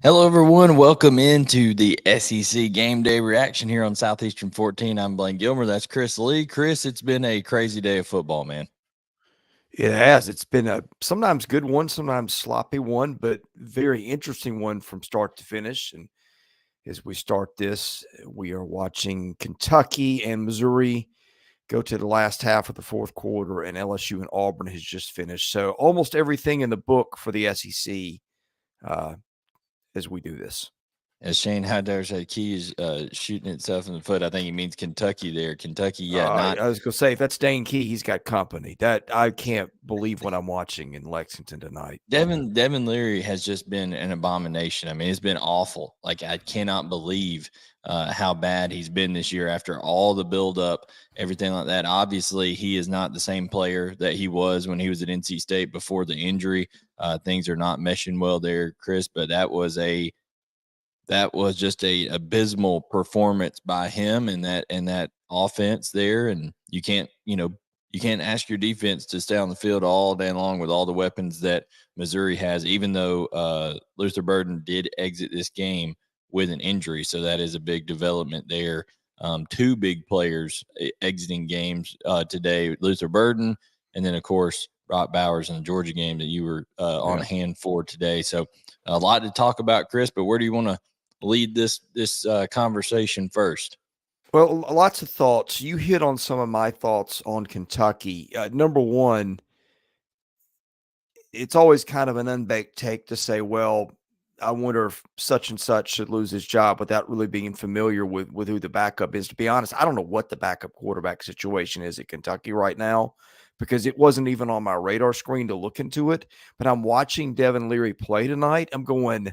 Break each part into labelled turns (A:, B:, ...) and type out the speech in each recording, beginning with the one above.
A: Hello, everyone. Welcome into the SEC Game Day reaction here on Southeastern 14. I'm Blayne Gilmer. That's Chris Lee. Chris, it's been a crazy day of football, man.
B: It has. It's been a sometimes good one, sometimes sloppy one, but very interesting one from start to finish. And as we start this, we are watching Kentucky and Missouri go to the last half of the fourth quarter, and LSU and Auburn has just finished. So almost everything in the book for the SEC uh, as we do this.
A: As Shane Haddar said, Key is shooting itself in the foot. I think he means Kentucky there. Kentucky, yeah, not.
B: I was going to say, if that's Dane Key, he's got company. That I can't believe what I'm watching in Lexington tonight.
A: Devin Leary has just been an abomination. I mean, it's been awful. Like, I cannot believe how bad he's been this year after all the buildup, everything like that. Obviously, he is not the same player that he was when he was at NC State before the injury. Things are not meshing well there, Chris, but that was just a abysmal performance by him and that offense there. And you can't ask your defense to stay on the field all day long with all the weapons that Missouri has, even though Luther Burden did exit this game with an injury. So that is a big development there. Two big players exiting games today, Luther Burden, and then, of course, Brock Bowers in the Georgia game that you were on hand for today. So a lot to talk about, Chris, but where do you want to lead this conversation first?
B: Well, lots of thoughts. You hit on some of my thoughts on Kentucky. Number one, it's always kind of an unbaked take to say, well, I wonder if such and such should lose his job without really being familiar with who the backup is. To be honest, I don't know what the backup quarterback situation is at Kentucky right now because it wasn't even on my radar screen to look into it. But I'm watching Devin Leary play tonight. I'm going,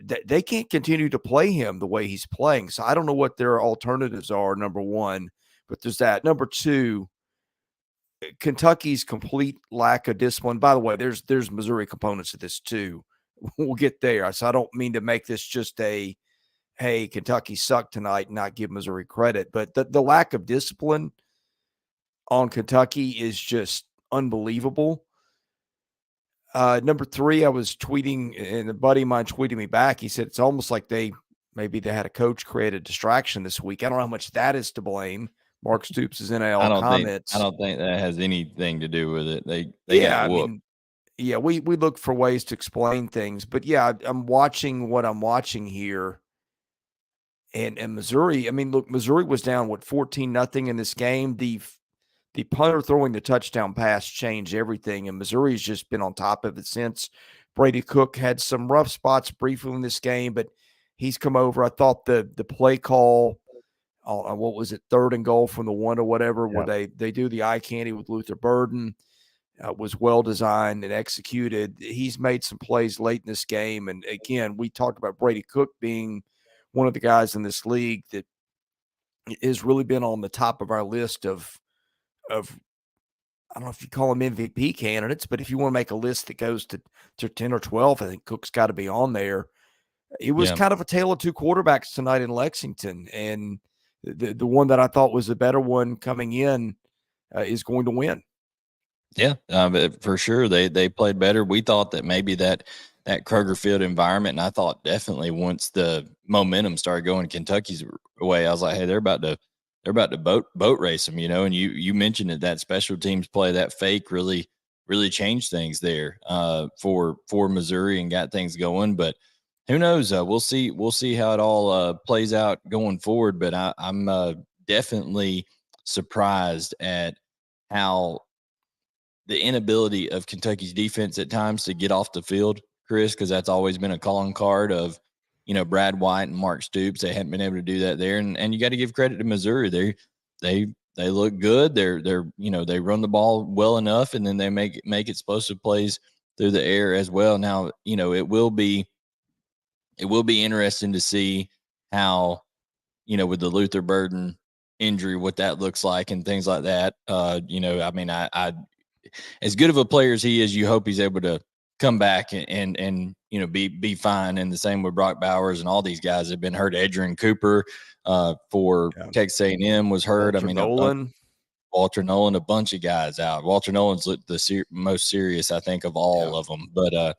B: they can't continue to play him the way he's playing. So I don't know what their alternatives are, number one. But there's that. Number two, Kentucky's complete lack of discipline. By the way, there's Missouri components of this too. We'll get there. So I don't mean to make this just a, hey, Kentucky sucked tonight and not give Missouri credit. But the lack of discipline on Kentucky is just unbelievable. Number three, I was tweeting, and a buddy of mine tweeted me back. He said it's almost like maybe they had a coach create a distraction this week. I don't know how much that is to blame. Mark Stoops' NIL comments.
A: I don't think that has anything to do with it. They
B: Yeah,
A: got whooped.
B: We look for ways to explain things, but yeah, I'm watching what I'm watching here. And Missouri, I mean, look, Missouri was down 14-0 in this game. The punter throwing the touchdown pass changed everything, and Missouri's just been on top of it since. Brady Cook had some rough spots briefly in this game, but he's come over. I thought the play call, what was it, 3rd and goal from the 1 or whatever, where they do the eye candy with Luther Burden, was well designed and executed. He's made some plays late in this game, and again, we talked about Brady Cook being one of the guys in this league that has really been on the top of our list of I don't know if you call them MVP candidates, but if you want to make a list that goes to 10 or 12, I think Cook's got to be on there. It was kind of a tale of two quarterbacks tonight in Lexington, and the one that I thought was the better one coming in is going to win.
A: Yeah, but for sure they played better. We thought that maybe that Kroger Field environment, and I thought definitely once the momentum started going Kentucky's way, I was like, hey, they're about to boat race them, And you mentioned that special teams play, that fake really changed things there for Missouri and got things going. But who knows? We'll see how it all plays out going forward. But I'm definitely surprised at how the inability of Kentucky's defense at times to get off the field, Chris, because that's always been a calling card of, Brad White and Mark Stoops. They hadn't been able to do that there. And you got to give credit to Missouri. They look good. They run the ball well enough, and then they make explosive plays through the air as well. Now, it will be interesting to see how, with the Luther Burden injury, what that looks like and things like that. I mean, I as good of a player as he is, you hope he's able to come back and be fine. And the same with Brock Bowers and all these guys have been hurt. Adrian Cooper for Texas A&M was hurt. Walter Nolan, a bunch of guys out. Walter Nolan's the most serious, I think, of all of them. But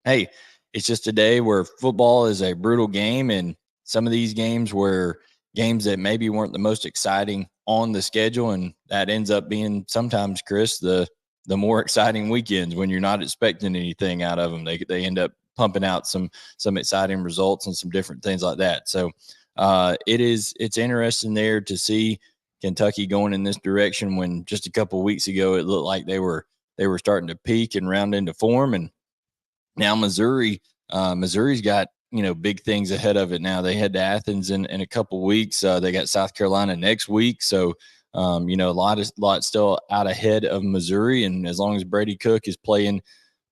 A: hey, it's just a day where football is a brutal game, and some of these games were games that maybe weren't the most exciting on the schedule, and that ends up being sometimes, Chris, the more exciting weekends when you're not expecting anything out of them. They end up pumping out some exciting results and some different things like that. So it's interesting there to see Kentucky going in this direction when just a couple of weeks ago it looked like they were starting to peak and round into form, and now Missouri's got big things ahead of it. Now they head to Athens in a couple of weeks. They got South Carolina next week, so a lot still out ahead of Missouri. And as long as Brady Cook is playing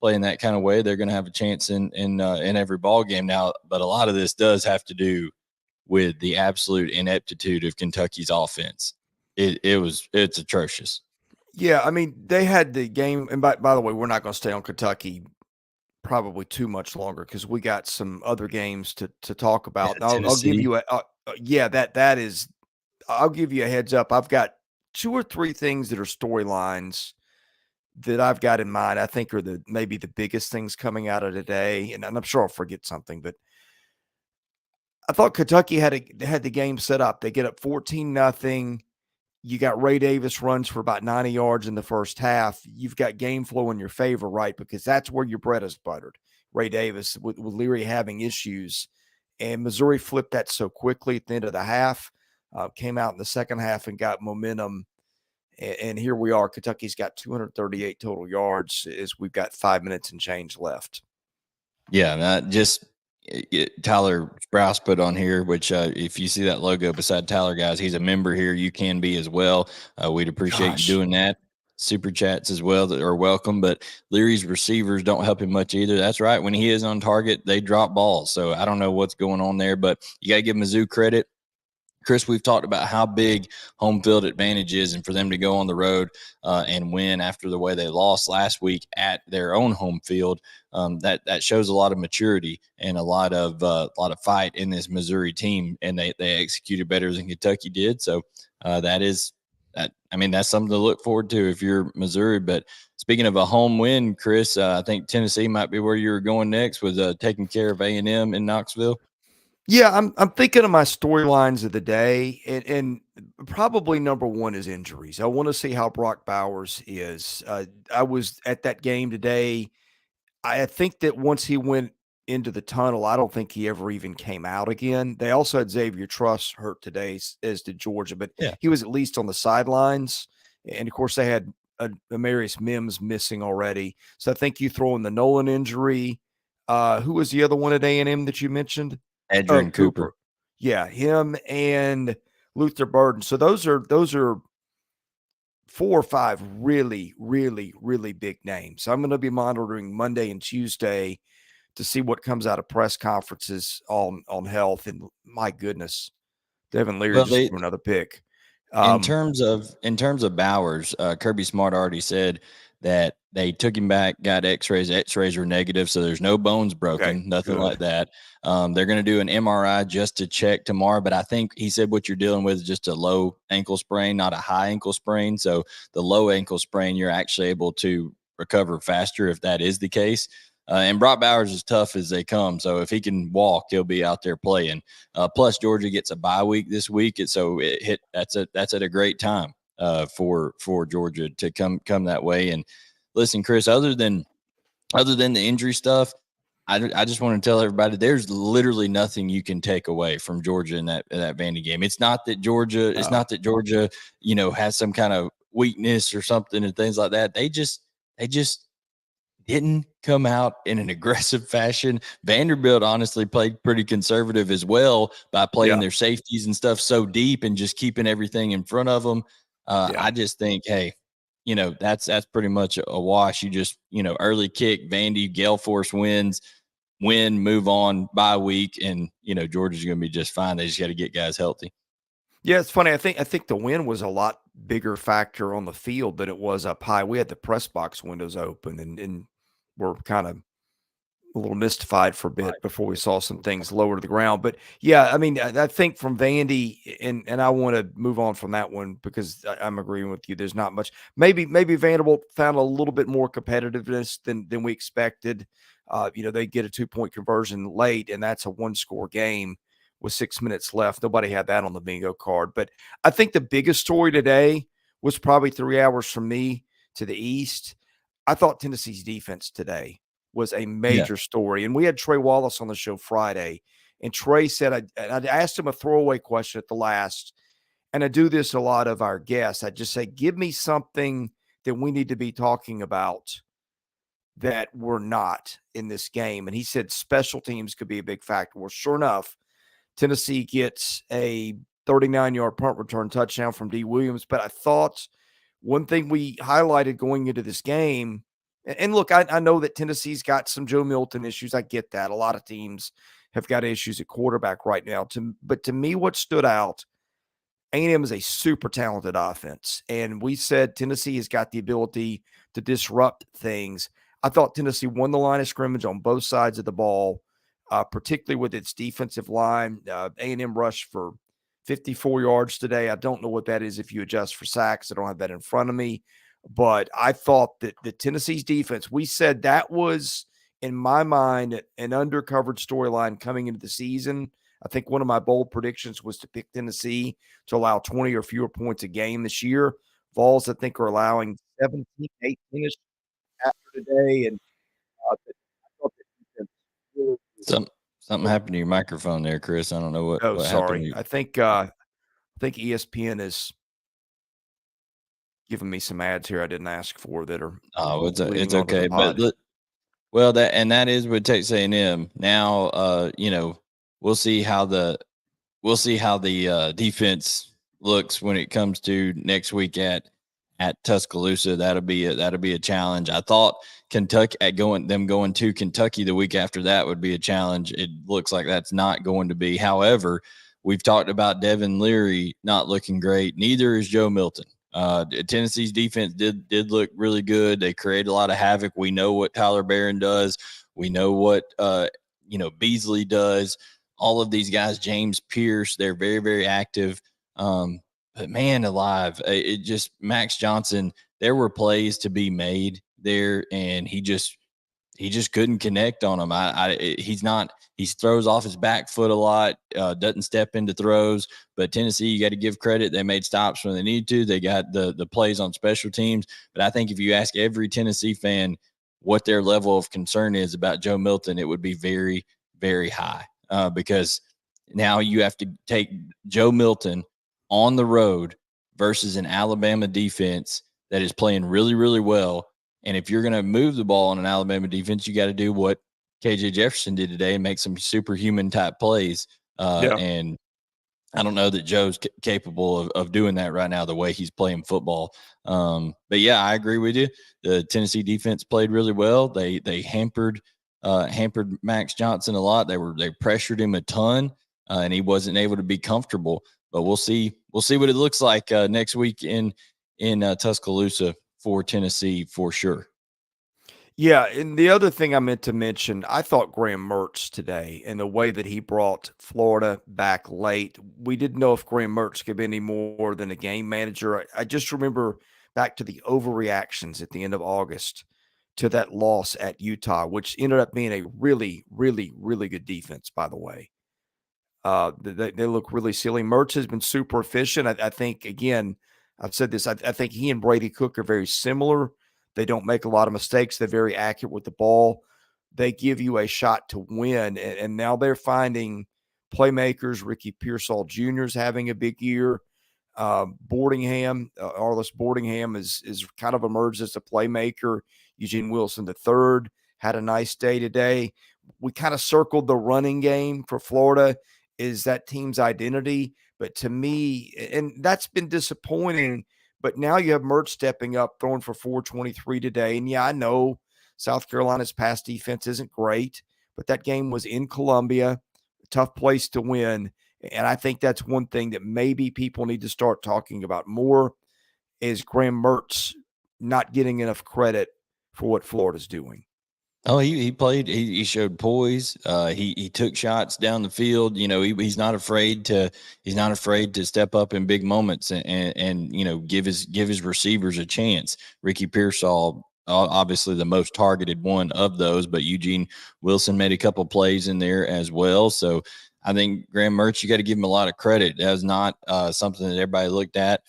A: that kind of way, they're going to have a chance in every ball game now. But a lot of this does have to do with the absolute ineptitude of Kentucky's offense. It's atrocious.
B: Yeah, I mean, they had the game, and by the way, we're not going to stay on Kentucky probably too much longer because we got some other games to talk about.
A: Yeah,
B: I'll give
A: Tennessee.
B: you that is. I'll give you a heads up. I've got 2 or 3 things that are storylines that I've got in mind. I think are maybe the biggest things coming out of today, and I'm sure I'll forget something, but I thought Kentucky had the game set up. They get up 14-0. You got Ray Davis runs for about 90 yards in the first half. You've got game flow in your favor, right? Because that's where your bread is buttered. Ray Davis with Leary having issues. And Missouri flipped that so quickly at the end of the half, came out in the second half and got momentum. And here we are. Kentucky's got 238 total yards as we've got 5 minutes and change left.
A: Yeah, just Tyler Sprouse put on here, which if you see that logo beside Tyler, guys, he's a member here. You can be as well. We'd appreciate you doing that. Super chats as well that are welcome, but Leary's receivers don't help him much either. That's right. When he is on target, they drop balls. So I don't know what's going on there, but you got to give Mizzou credit. Chris, we've talked about how big home field advantage is, and for them to go on the road and win after the way they lost last week at their own home field, that shows a lot of maturity and a lot of fight in this Missouri team, and they executed better than Kentucky did. So that's something to look forward to if you're Missouri. But speaking of a home win, Chris, I think Tennessee might be where you were going next with taking care of A&M in Knoxville.
B: Yeah, I'm thinking of my storylines of the day, and probably number one is injuries. I want to see how Brock Bowers is. I was at that game today. I think that once he went into the tunnel, I don't think he ever even came out again. They also had Xavier Truss hurt today, as did Georgia, but
A: Yeah.
B: he was at least on the sidelines. And of course, they had Amarius Mims missing already. So I think you throw in the Nolan injury. Who was the other one at A&M that you mentioned?
A: Adrian Cooper.
B: Yeah, him and Luther Burden. So those are 4 or 5 really, really, really big names. So I'm going to be monitoring Monday and Tuesday to see what comes out of press conferences on health. And my goodness, Devin Leary just threw another pick.
A: In terms of Bowers, Kirby Smart already said that they took him back, got X-rays. X-rays were negative, so there's no bones broken, nothing like that. They're going to do an MRI just to check tomorrow, but I think he said what you're dealing with is just a low ankle sprain, not a high ankle sprain. So the low ankle sprain, you're actually able to recover faster if that is the case. And Brock Bowers is tough as they come. So if he can walk, he'll be out there playing. Plus, Georgia gets a bye week this week, and so that's at a great time for Georgia to come that way. And listen, Chris, other than the injury stuff, I just want to tell everybody there's literally nothing you can take away from Georgia in that Vandy game. It's not that Georgia has some kind of weakness or something and things like that. They just didn't come out in an aggressive fashion. Vanderbilt honestly played pretty conservative as well by playing their safeties and stuff so deep and just keeping everything in front of them. I just think, hey, that's pretty much a wash. You just, early kick, Vandy, Gale Force win, move on, bye week, and, Georgia's going to be just fine. They just got to get guys healthy.
B: Yeah, it's funny. I think the win was a lot bigger factor on the field than it was up high. We had the press box windows open and we're kind of a little mystified for a bit before we saw some things lower to the ground. But yeah, I mean, I think from Vandy, and I want to move on from that one because I'm agreeing with you. There's not much. Maybe Vanderbilt found a little bit more competitiveness than we expected. They get a 2-point conversion late, and that's a 1-score game with 6 minutes left. Nobody had that on the bingo card. But I think the biggest story today was probably 3 hours from me to the east. I thought Tennessee's defense today was a
A: Yeah.
B: major story. And we had Trey Wallace on the show Friday, and Trey said, I asked him a throwaway question at the last, and I do this a lot of our guests. I just say, give me something that we need to be talking about that we're not in this game. And he said special teams could be a big factor. Well, sure enough, Tennessee gets a 39-yard punt return touchdown from D. Williams. But I thought one thing we highlighted going into this game, and look, I know that Tennessee's got some Joe Milton issues. I get that. A lot of teams have got issues at quarterback right now. But to me, what stood out, A&M is a super talented offense. And we said Tennessee has got the ability to disrupt things. I thought Tennessee won the line of scrimmage on both sides of the ball, particularly with its defensive line. A&M rushed for 54 yards today. I don't know what that is if you adjust for sacks. I don't have that in front of me. But I thought that the Tennessee's defense, we said that was, in my mind, an undercovered storyline coming into the season. I think one of my bold predictions was to pick Tennessee to allow 20 or fewer points a game this year. Vols, I think, are allowing 17, 18-ish after today. And I thought the defense really
A: Something happened to your microphone there, Chris. I don't know what happened to
B: sorry.
A: you.
B: I think ESPN is giving me some ads here I didn't ask for that are
A: Oh, it's
B: leading onto the
A: okay. But
B: pod.
A: well, that is with Texas A&M. Now, we'll see how the defense looks when it comes to next week at Tuscaloosa. That'll be a challenge. I thought Kentucky going to Kentucky the week after that would be a challenge. It looks like that's not going to be. However, we've talked about Devin Leary not looking great. Neither is Joe Milton. Tennessee's defense did look really good. They created a lot of havoc. We know what Tyler Barron does. We know what Beasley does. All of these guys, James Pierce, they're very, very active. But man alive, it just Max Johnson, there were plays to be made there, and he just couldn't connect on them. He throws off his back foot a lot, doesn't step into throws. But Tennessee, you got to give credit. They made stops when they need to. They got the plays on special teams. But I think if you ask every Tennessee fan what their level of concern is about Joe Milton, it would be very, very high, because now you have to take Joe Milton on the road versus an Alabama defense that is playing really, really well. And if you're going to move the ball on an Alabama defense, you got to do what KJ Jefferson did today and make some superhuman type plays. And I don't know that Joe's capable of doing that right now, the way he's playing football. But yeah, I agree with you. The Tennessee defense played really well. They hampered Max Johnson a lot. They pressured him a ton, and he wasn't able to be comfortable. But we'll see what it looks like next week in Tuscaloosa for Tennessee for sure.
B: Yeah, and the other thing I meant to mention, I thought Graham Mertz today and the way that he brought Florida back late. We didn't know if Graham Mertz could be any more than a game manager. I just remember back to the overreactions at the end of August to that loss at Utah, which ended up being a really, really, really good defense, by the way. They look really silly. Mertz has been super efficient. I think, again, I've said this, I think he and Brady Cook are very similar. They don't make a lot of mistakes. They're very accurate with the ball. They give you a shot to win. And now they're finding playmakers. Ricky Pearsall Jr. is having a big year. Arliss Boardingham is kind of emerged as a playmaker. Eugene Wilson III had a nice day today. We kind of circled the running game for Florida. Is that team's identity? But to me, and that's been disappointing, but now you have Mertz stepping up, throwing for 423 today. And yeah, I know South Carolina's pass defense isn't great, but that game was in Columbia, a tough place to win. And I think that's one thing that maybe people need to start talking about more is Graham Mertz not getting enough credit for what Florida's doing.
A: Oh, he played. He showed poise. He took shots down the field. He's not afraid to step up in big moments and give his receivers a chance. Ricky Pearsall, obviously the most targeted one of those, but Eugene Wilson made a couple plays in there as well. So I think Graham Mertz, you got to give him a lot of credit. That was not something that everybody looked at.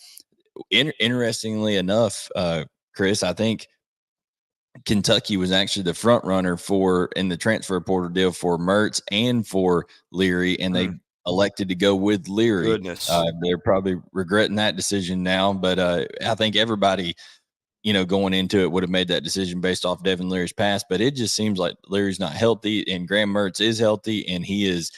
A: Interestingly enough, Chris, I think Kentucky was actually the front runner in the transfer portal deal for Mertz and for Leary, and they elected to go with Leary.
B: Goodness.
A: They're probably regretting that decision now, but I think everybody, going into it would have made that decision based off Devin Leary's past. But it just seems like Leary's not healthy, and Graham Mertz is healthy, and he's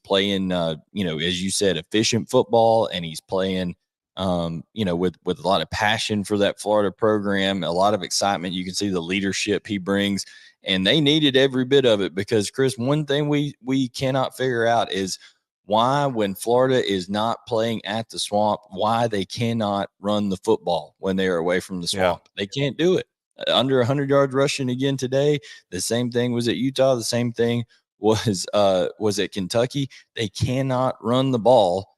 A: playing, as you said, efficient football, and he's playing with a lot of passion for that Florida program, a lot of excitement. You can see the leadership he brings, and they needed every bit of it because, Chris, one thing we cannot figure out is why, when Florida is not playing at the Swamp, why they cannot run the football when they are away from the Swamp. Yeah. They can't do it. Under 100 yards rushing again today. The same thing was at Utah. The same thing was at Kentucky. They cannot run the ball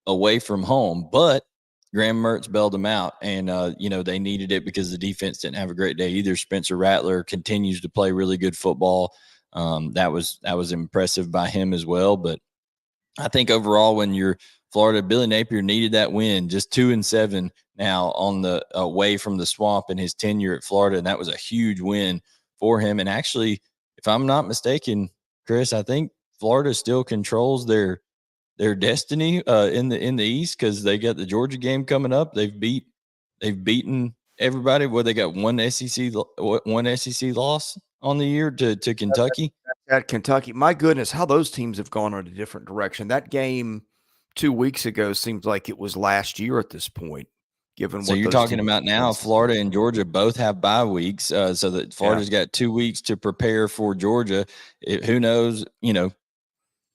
A: away from home, but Graham Mertz bailed them out, and they needed it because the defense didn't have a great day either. Spencer Rattler continues to play really good football. That was impressive by him as well. But I think overall, when you're Florida, Billy Napier needed that win. Just 2-7 now on the away from the Swamp in his tenure at Florida, and that was a huge win for him. And actually, if I'm not mistaken, Chris, I think Florida still controls their destiny in the East because they got the Georgia game coming up. They've beaten everybody. Well, they got one SEC loss on the year to Kentucky.
B: At Kentucky, my goodness, how those teams have gone in a different direction. That game 2 weeks ago seems like it was last year at this point. Given
A: so
B: what
A: you're talking about now, Florida and Georgia both have bye weeks, so that Florida's got 2 weeks to prepare for Georgia. Who knows?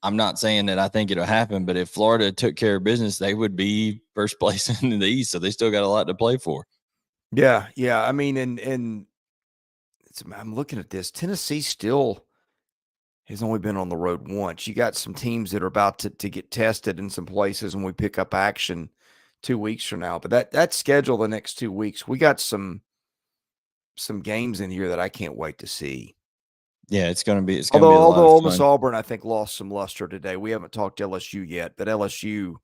A: I'm not saying that I think it'll happen, but if Florida took care of business, they would be first place in the East. So they still got a lot to play for.
B: Yeah. I mean, and I'm looking at this. Tennessee still has only been on the road once. You got some teams that are about to get tested in some places when we pick up action 2 weeks from now. But that schedule the next 2 weeks, we got some games in here that I can't wait to see.
A: Yeah, it's going to be.
B: Although Ole Miss Auburn, I think, lost some luster today. We haven't talked LSU yet, but LSU.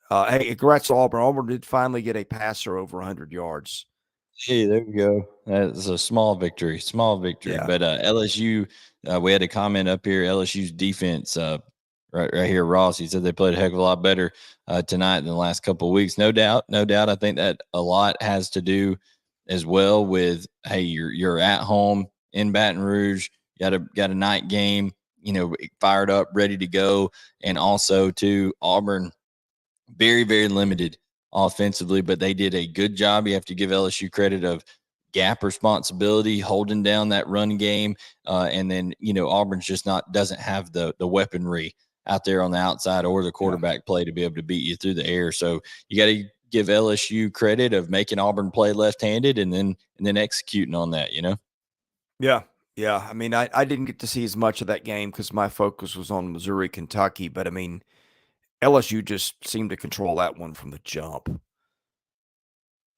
B: Hey, congrats to Auburn. Auburn did finally get a passer over 100 yards.
A: Hey, there you go. That's a small victory. Yeah. But LSU, we had a comment up here. LSU's defense, right here, Ross. He said they played a heck of a lot better tonight than the last couple of weeks. No doubt. I think that a lot has to do as well with, hey, you're at home in Baton Rouge. Got a night game, fired up, ready to go, and also to Auburn, very, very limited offensively, but they did a good job. You have to give LSU credit of gap responsibility, holding down that run game, and then Auburn's just doesn't have the weaponry out there on the outside or the quarterback play to be able to beat you through the air. So you got to give LSU credit of making Auburn play left-handed and then executing on that.
B: Yeah. I mean, I didn't get to see as much of that game because my focus was on Missouri, Kentucky, but I mean, LSU just seemed to control that one from the jump.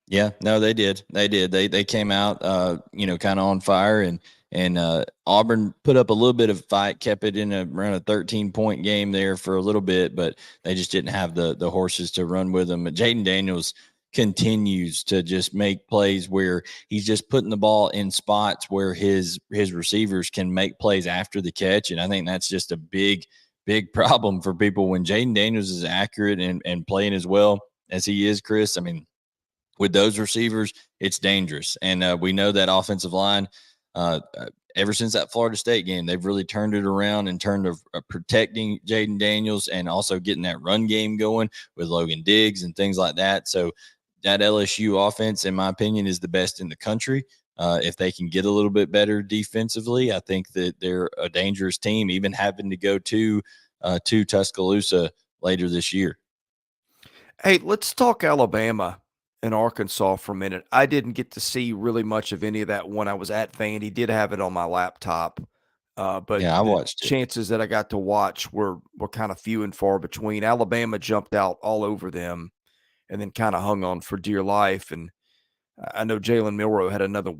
A: Yeah, no, they did. They came out, kind of on fire, and Auburn put up a little bit of fight, kept it in around a 13-point game there for a little bit, but they just didn't have the horses to run with them. Jaden Daniels continues to just make plays where he's just putting the ball in spots where his receivers can make plays after the catch, and I think that's just a big problem for people when Jaden Daniels is accurate and playing as well as he is, Chris. I mean, with those receivers, it's dangerous. And we know that offensive line, ever since that Florida State game, they've really turned it around in terms of protecting Jaden Daniels and also getting that run game going with Logan Diggs and things like that. So that LSU offense, in my opinion, is the best in the country. If they can get a little bit better defensively, I think that they're a dangerous team, even having to go to Tuscaloosa later this year.
B: Hey, let's talk Alabama. in Arkansas for a minute. I didn't get to see really much of any of that when I was at Vandy. Did have it on my laptop, but
A: Yeah, I
B: the
A: watched it.
B: chances that I got to watch were kind of few and far between. Alabama jumped out all over them and then kind of hung on for dear life. And I know Jalen Milroe had another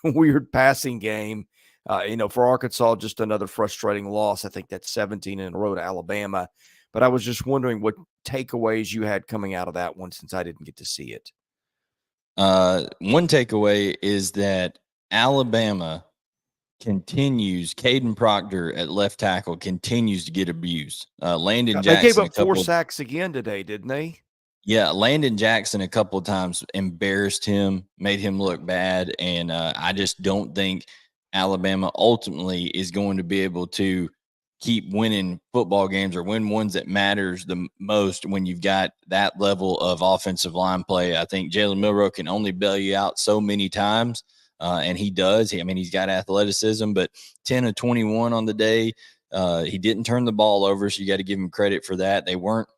B: weird passing game. For Arkansas, just another frustrating loss. I think that's 17 in a row to Alabama. But I was just wondering what takeaways you had coming out of that one since I didn't get to see it.
A: One takeaway is that Alabama continues, Caden Proctor at left tackle continues to get abused. Landon
B: They gave
A: Jackson,
B: up 4 sacks again today, didn't they?
A: Yeah, Landon Jackson a couple of times embarrassed him, made him look bad, and I just don't think Alabama ultimately is going to be able to keep winning football games or win ones that matters the most when you've got that level of offensive line play. I think Jalen Milroe can only bail you out so many times, and he does. He's got athleticism, but 10 of 21 on the day. He didn't turn the ball over, so you got to give him credit for that. They weren't,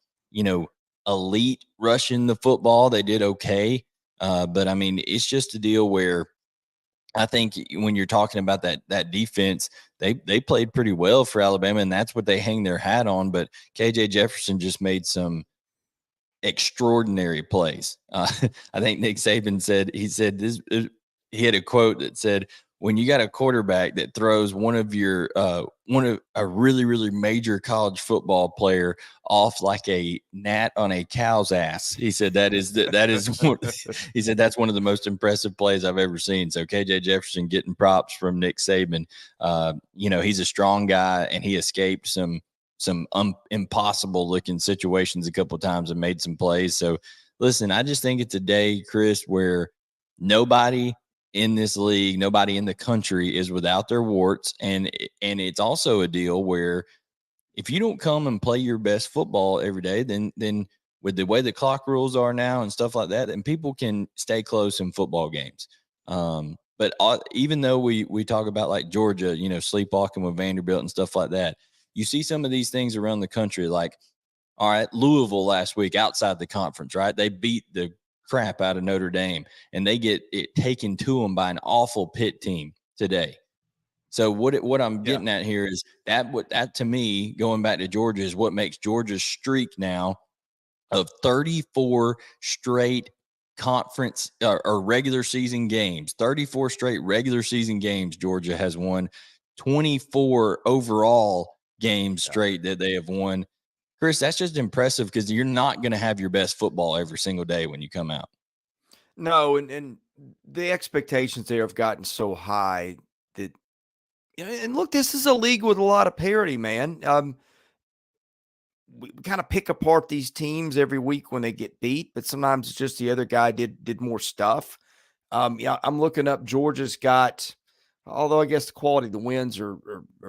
A: elite rushing the football. They did okay. But it's just a deal where I think when you're talking about that defense, they played pretty well for Alabama, and that's what they hang their hat on. But KJ Jefferson just made some extraordinary plays. I think Nick Saban said he had a quote that said, when you got a quarterback that throws one of a really, really major college football player off like a gnat on a cow's ass, he said he said that's one of the most impressive plays I've ever seen. So KJ Jefferson getting props from Nick Saban. He's a strong guy, and he escaped some impossible looking situations a couple of times and made some plays. So listen, I just think it's a day, Chris, where nobody in this league, nobody in the country is without their warts. And it's also a deal where if you don't come and play your best football every day, then with the way the clock rules are now and stuff like that, then people can stay close in football games. But even though we talk about like Georgia, sleepwalking with Vanderbilt and stuff like that, you see some of these things around the country, like, all right, Louisville last week outside the conference, right? They beat the crap out of Notre Dame, and they get it taken to them by an awful Pitt team today. So what I'm getting at here is that to me, going back to Georgia, is what makes Georgia's streak now of 34 straight conference or regular season games, 34 straight regular season games. Georgia has won 24 overall games straight that they have won. Chris, that's just impressive because you're not going to have your best football every single day when you come out.
B: No, and the expectations there have gotten so high that, and look, this is a league with a lot of parity, man. We kind of pick apart these teams every week when they get beat, but sometimes it's just the other guy did more stuff. I'm looking up. Georgia's got, although I guess the quality of the wins are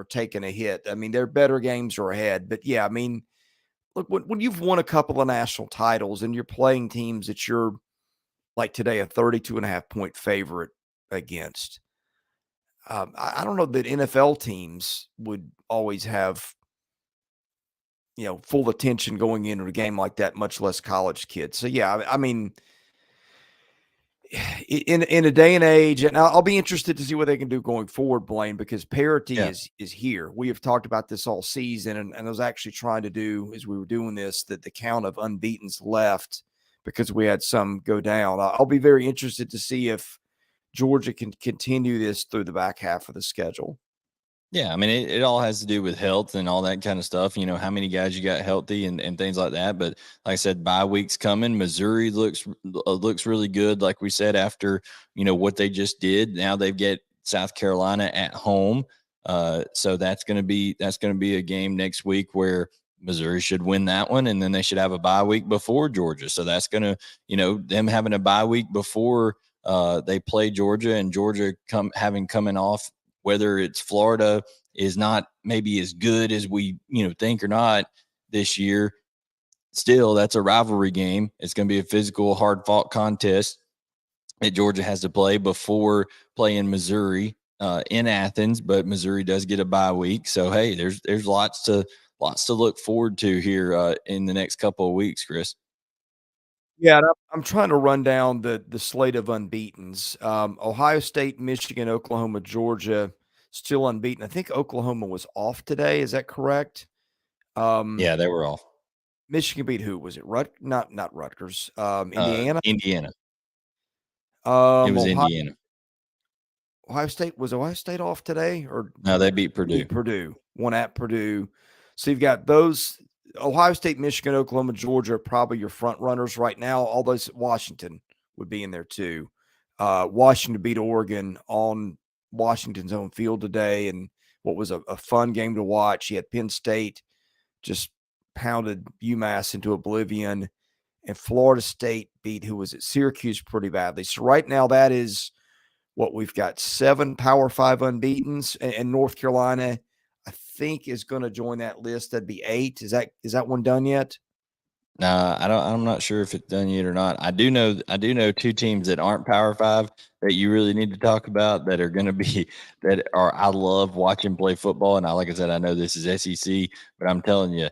B: taking a hit. Their better games are ahead, but yeah, look, when you've won a couple of national titles and you're playing teams that you're, like today, a 32.5-point favorite against, I don't know that NFL teams would always have, full attention going into a game like that, much less college kids. So yeah, in a day and age, and I'll be interested to see what they can do going forward, Blayne, because parity is here. We have talked about this all season, and I was actually trying to do, as we were doing this, that the count of unbeatens left, because we had some go down. I'll be very interested to see if Georgia can continue this through the back half of the schedule.
A: Yeah, it all has to do with health and all that kind of stuff. How many guys you got healthy and things like that. But like I said, bye week's coming. Missouri looks really good, like we said, after what they just did. Now they've got South Carolina at home, so that's going to be a game next week where Missouri should win that one, and then they should have a bye week before Georgia. So that's going to them having a bye week before they play Georgia, and Georgia coming off. Whether it's Florida is not maybe as good as we think or not this year, still that's a rivalry game. It's going to be a physical, hard-fought contest that Georgia has to play before playing Missouri in Athens. But Missouri does get a bye week, so hey, there's lots to look forward to here in the next couple of weeks, Chris.
B: Yeah, and I'm trying to run down the slate of unbeatens. Ohio State, Michigan, Oklahoma, Georgia, still unbeaten. I think Oklahoma was off today. Is that correct?
A: Yeah, they were off.
B: Michigan beat who? Was it not Rutgers? Indiana?
A: Indiana. It was
B: Ohio
A: Indiana.
B: State, was Ohio State off today, or
A: No, they beat Purdue.
B: beat Purdue? One at Purdue. So you've got those Ohio State, Michigan, Oklahoma, Georgia are probably your front runners right now. Although Washington would be in there too. Washington beat Oregon on Washington's own field today, and what was a fun game to watch. You had Penn State just pounded UMass into oblivion, and Florida State beat, who was it, Syracuse, pretty badly. So right now that is what we've got: 7 Power 5 unbeatens, and North Carolina, I think, is going to join that list. That'd be 8. Is that one done yet?
A: Nah, I'm not sure if it's done yet or not. I do know 2 teams that aren't Power 5 that you really need to talk about that are going to be that are I love watching play football, and like I said, I know this is SEC, but I'm telling you,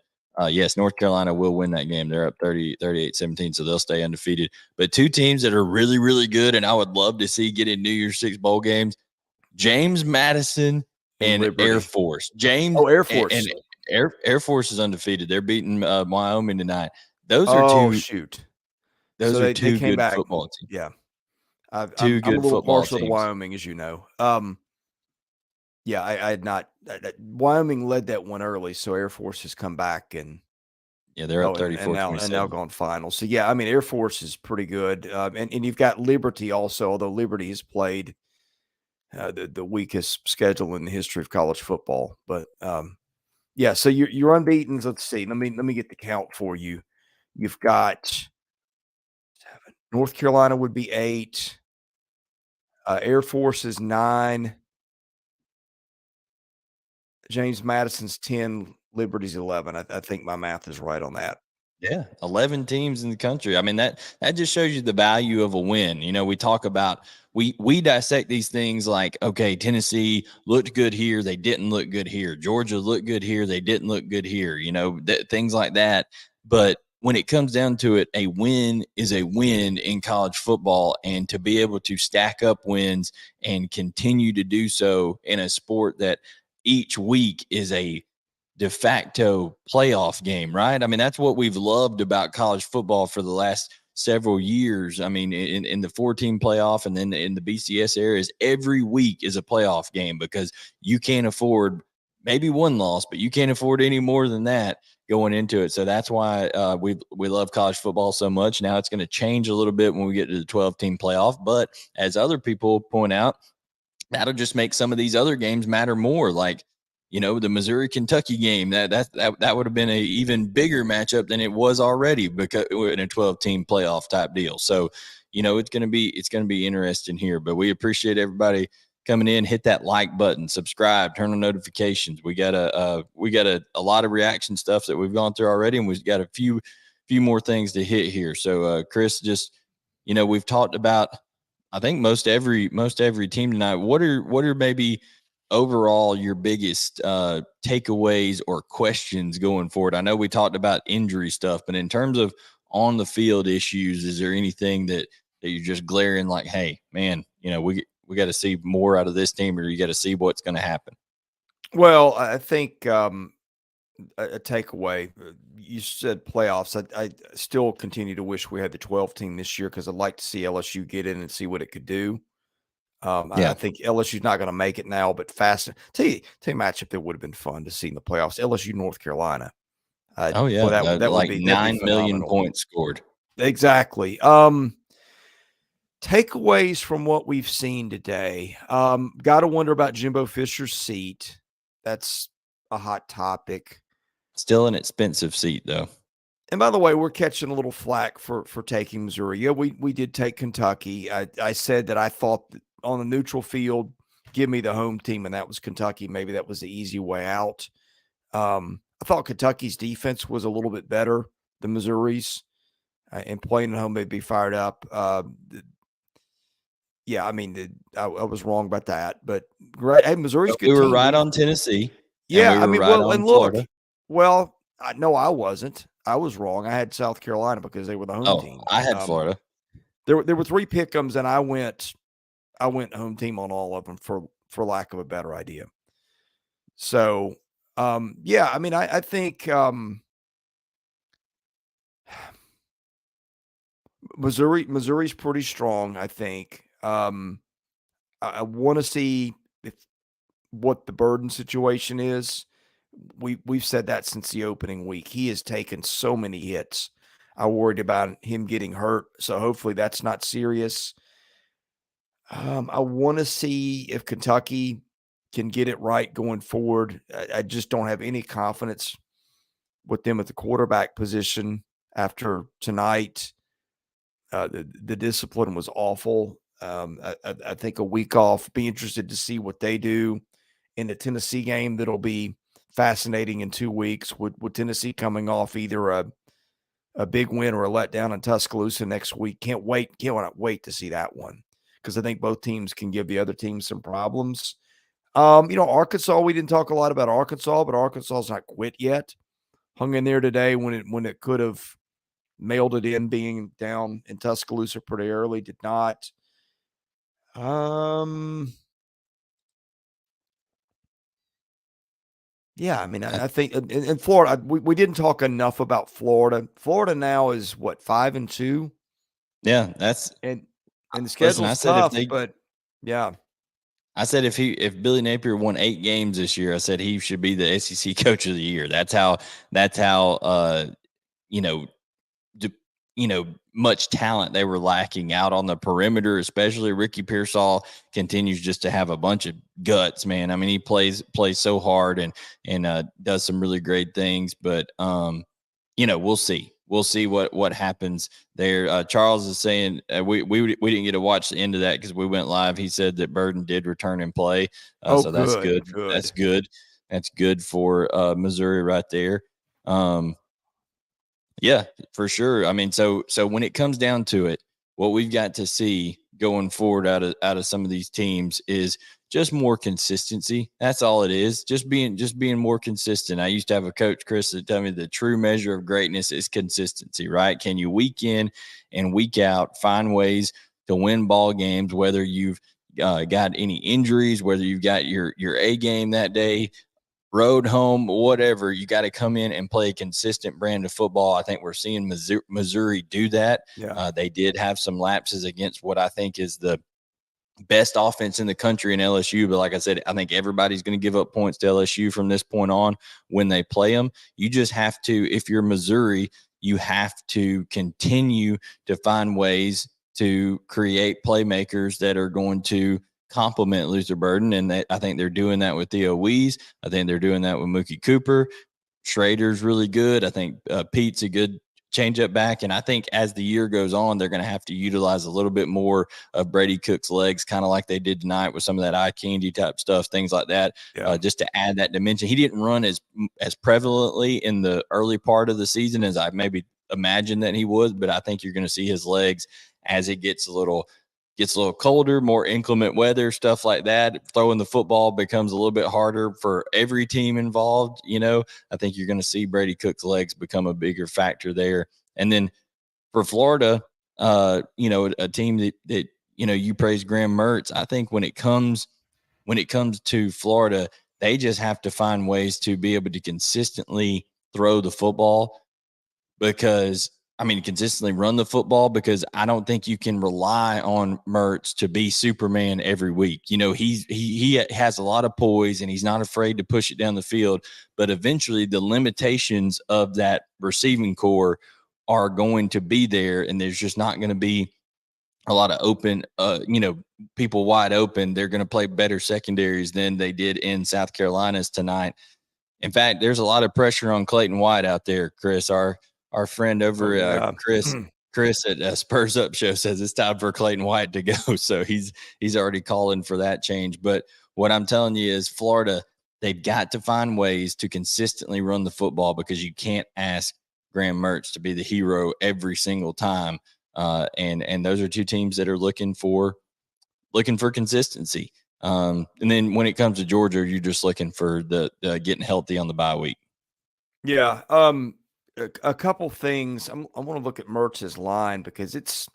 A: yes, North Carolina will win that game. They're up 38-17, so they'll stay undefeated. But 2 teams that are really, really good, and I would love to see get in New Year's Six bowl games: James Madison and Air
B: Liberty.
A: Force. James
B: Oh, Air
A: and
B: Force.
A: Air Force is undefeated. They're beating Wyoming tonight. Those are
B: Oh,
A: 2
B: shoot.
A: those
B: So
A: are
B: they
A: 2
B: came
A: good
B: back.
A: football teams.
B: Yeah. I'm
A: 2
B: a
A: good
B: little
A: football
B: partial to
A: teams.
B: Wyoming, as you know. Yeah, I had not. Wyoming led that one early, so Air Force has come back and
A: Yeah, they're up
B: now
A: 34-27.
B: gone final. So yeah, I mean, Air Force is pretty good, and you've got Liberty also. Although Liberty has played the weakest schedule in the history of college football, but yeah. So your unbeaten's. Let's see. Let me get the count for you. You've got 7. North Carolina would be 8. Air Force is 9. James Madison's 10. Liberty's 11. I think my math is right on that.
A: Yeah, 11 teams in the country. I mean, that just shows you the value of a win. You know, we talk about we dissect these things like, okay, Tennessee looked good here, they didn't look good here. Georgia looked good here, they didn't look good here. You know, things like that. But when it comes down to it, a win is a win in college football, and to be able to stack up wins and continue to do so in a sport that each week is a de facto playoff game, right? I mean, that's what we've loved about college football for the last several years. I mean, in the 14 playoff and then in the BCS era, is every week is a playoff game because you can't afford maybe one loss, but you can't afford any more than that going into it. So that's why we love college football so much. Now it's going to change a little bit when we get to the 12-team playoff, but as other people point out, that'll just make some of these other games matter more. Like, you know, the Missouri Kentucky game that would have been a even bigger matchup than it was already because in a 12-team playoff type deal. So, you know, it's gonna be interesting here. But we appreciate everybody coming in. Hit that like button, subscribe, turn on notifications. We got a lot of reaction stuff that we've gone through already, and we've got a few more things to hit here. So, Chris, just, you know, we've talked about, I think, most every team tonight. What are maybe overall your biggest takeaways or questions going forward? I know we talked about injury stuff, but in terms of on the field issues, is there anything that you're just glaring like, hey, man, you know, we got to see more out of this team, or you got to see what's going to happen?
B: Well, I think a takeaway. You said playoffs. I still continue to wish we had the 12 team this year because I'd like to see LSU get in and see what it could do. I
A: Yeah.
B: think LSU's not going to make it now, but fast. Tell you a matchup that would have been fun to see in the playoffs: LSU North Carolina.
A: Oh
B: Boy,
A: yeah,
B: that would
A: like
B: be
A: 9 million
B: phenomenal.
A: points scored.
B: Exactly. Takeaways from what we've seen today. Got to wonder about Jimbo Fisher's seat. That's a hot topic.
A: Still an expensive seat though.
B: And by the way, we're catching a little flack for taking Missouri. Yeah, we did take Kentucky. I said that I thought that on a neutral field, give me the home team, and that was Kentucky. Maybe that was the easy way out. I thought Kentucky's defense was a little bit better than Missouri's, and playing at home, they'd be fired up. Yeah, I mean, I was wrong about that, but great. Hey, Missouri's a
A: We
B: good
A: were
B: team.
A: right on Tennessee, and
B: Yeah,
A: we
B: I
A: were
B: mean,
A: right
B: well,
A: on
B: and look,
A: Florida.
B: well, no, I wasn't. I was wrong. I had South Carolina because they were the home team.
A: I had Florida.
B: There were 3 pick'ems, and I went home team on all of them for lack of a better idea. So, yeah, I mean, I think Missouri's pretty strong, I think. I want to see what the Burden situation is. We've said that since the opening week. He has taken so many hits. I worried about him getting hurt, so hopefully that's not serious. I want to see if Kentucky can get it right going forward. I just don't have any confidence with them at the quarterback position after tonight. The discipline was awful. I think a week off. Be interested to see what they do in the Tennessee game. That'll be fascinating in 2 weeks. With Tennessee coming off either a big win or a letdown in Tuscaloosa next week. Can't wait to see that one, because I think both teams can give the other team some problems. Arkansas, we didn't talk a lot about Arkansas, but Arkansas's not quit yet. Hung in there today when it could have mailed it in, being down in Tuscaloosa pretty early, did not. Yeah, I mean, I think in Florida, we didn't talk enough about Florida. Florida now is what, 5-2?
A: Yeah, that's
B: and the
A: listen,
B: schedule's tough, but yeah.
A: I said if Billy Napier won 8 games this year, I said he should be the SEC Coach of the Year. That's how you know, much talent they were lacking out on the perimeter, especially Ricky Pearsall continues just to have a bunch of guts, man. I mean, he plays so hard and does some really great things, but we'll see. We'll see what happens there. Charles is saying we didn't get to watch the end of that because we went live. He said that Burden did return and play, so that's good. That's good. That's good for Missouri right there. Yeah, for sure. I mean, so when it comes down to it, what we've got to see going forward out of some of these teams is just more consistency. That's all it is. Just being more consistent. I used to have a coach, Chris, that told me the true measure of greatness is consistency, right? Can you week in and week out find ways to win ball games, whether you've got any injuries, whether you've got your A game that day, road, home, whatever, you got to come in and play a consistent brand of football. I think we're seeing Missouri do that.
B: Yeah.
A: They did have some lapses against what I think is the best offense in the country in LSU. But like I said, I think everybody's going to give up points to LSU from this point on when they play them. You just have to, if you're Missouri, you have to continue to find ways to create playmakers that are going to complement Luther Burden. And I think they're doing that with Theo Wees. I think they're doing that with Mookie Cooper. Schrader's really good. I think Pete's a good change-up back. And I think as the year goes on, they're going to have to utilize a little bit more of Brady Cook's legs, kind of like they did tonight with some of that eye candy type stuff, things like that, just to add that dimension. He didn't run as prevalently in the early part of the season as I maybe imagined that he would, but I think you're going to see his legs as it gets a little colder, more inclement weather, stuff like that. Throwing the football becomes a little bit harder for every team involved. I think you're going to see Brady Cook's legs become a bigger factor there. And then for Florida, a team that you praise Graham Mertz. I think when it comes to Florida, they just have to find ways to be able to consistently throw the football, because consistently run the football, because I don't think you can rely on Mertz to be Superman every week. He has a lot of poise and he's not afraid to push it down the field, but eventually the limitations of that receiving core are going to be there, and there's just not going to be a lot of open, people wide open. They're going to play better secondaries than they did in South Carolina's tonight. In fact, there's a lot of pressure on Clayton White out there, Chris. Our friend over Chris at Spurs Up Show says it's time for Clayton White to go. So he's already calling for that change. But what I'm telling you is Florida, they've got to find ways to consistently run the football, because you can't ask Graham Mertz to be the hero every single time. And those are two teams that are looking for consistency. And then when it comes to Georgia, you're just looking for the getting healthy on the bye week.
B: Yeah. a couple things. I want to look at Mertz's line because it's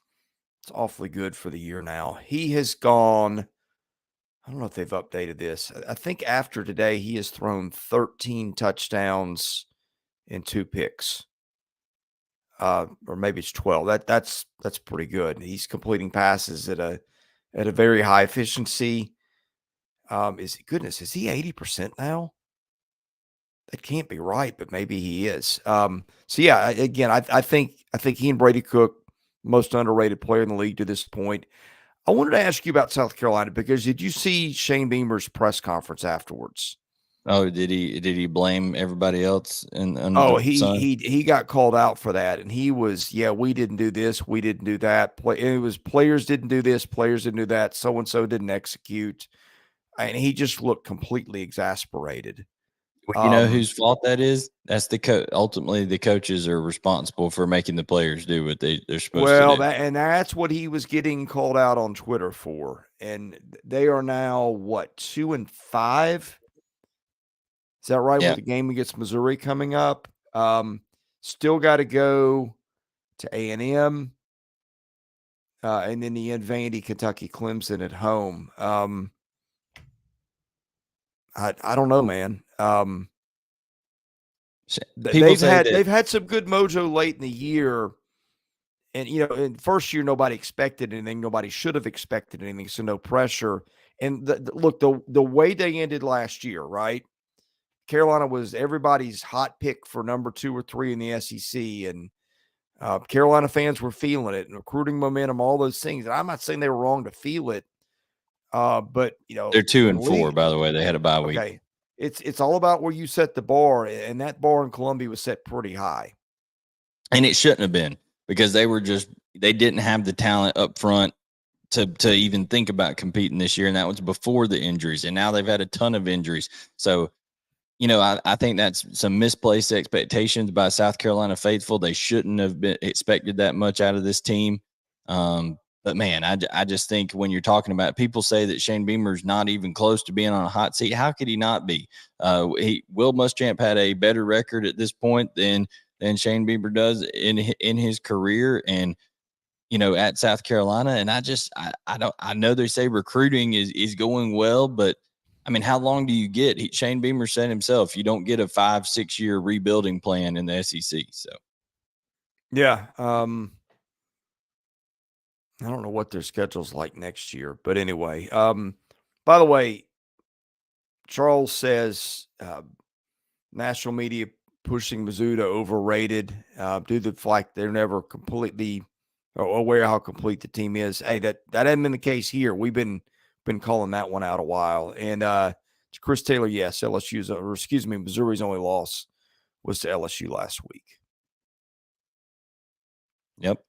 B: awfully good for the year now. He has gone. I don't know if they've updated this. I think after today, he has thrown 13 touchdowns and 2 picks. Or maybe it's 12. That's pretty good. He's completing passes at a very high efficiency. Is he 80% now? That can't be right, but maybe he is. So yeah, again, I think he and Brady Cook, most underrated player in the league to this point. I wanted to ask you about South Carolina because did you see Shane Beamer's press conference afterwards?
A: Oh, did he blame everybody else under
B: Oh,
A: the sun?
B: he got called out for that, and he was, yeah, we didn't do this, we didn't do that. It was players didn't do this, players didn't do that, so and so didn't execute, and he just looked completely exasperated.
A: Well, you know whose fault that is? That's the ultimately, the coaches are responsible for making the players do what they're supposed to
B: Well,
A: do.
B: that's what he was getting called out on Twitter for, and they are now what, 2-5? Is that right?
A: Yeah.
B: With the game against Missouri coming up, still got to go to A&M. And then the end, Vandy, Kentucky, Clemson at home. I don't know, man.
A: People say that
B: they've had some good mojo late in the year, and in first year nobody expected anything, nobody should have expected anything, so no pressure. And look, the way they ended last year, right? Carolina was everybody's hot pick for number 2 or 3 in the SEC, and Carolina fans were feeling it, and recruiting momentum, all those things. And I'm not saying they were wrong to feel it, but
A: they're
B: the
A: 2-4.
B: league.
A: By the way, they had a bye week.
B: Okay, it's all about where you set the bar, and that bar in Columbia was set pretty high.
A: And it shouldn't have been, because they didn't have the talent up front to even think about competing this year. And that was before the injuries. And now they've had a ton of injuries. So, I think that's some misplaced expectations by South Carolina faithful. They shouldn't have been expected that much out of this team. But man, I just think when you're talking about, people say that Shane Beamer's not even close to being on a hot seat. How could he not be? Will Muschamp had a better record at this point than Shane Beamer does in his career, and at South Carolina. And I know they say recruiting is going well, but I mean, how long do you get? Shane Beamer said himself, you don't get a 5-6 year rebuilding plan in the SEC. So
B: Yeah. I don't know what their schedule's like next year, but anyway. By the way, Charles says national media pushing Mizzou to overrated due to the fact they're never completely aware how complete the team is. Hey, that hasn't been the case here. We've been calling that one out a while. And Chris Taylor, yes, Missouri's only loss was to LSU last week.
A: Yep,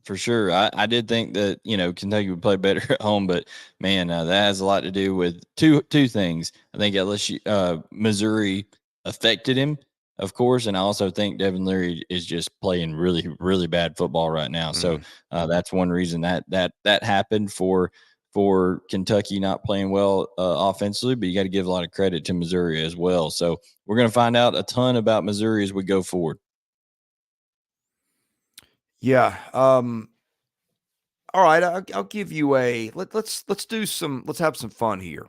A: for sure. I did think that Kentucky would play better at home, but man, that has a lot to do with two things. I think LSU, Missouri affected him, of course, and I also think Devin Leary is just playing really, really bad football right now. So that's one reason that happened for Kentucky not playing well offensively. But you got to give a lot of credit to Missouri as well. So we're going to find out a ton about Missouri as we go forward.
B: Yeah. All right. I'll give you let's have some fun here.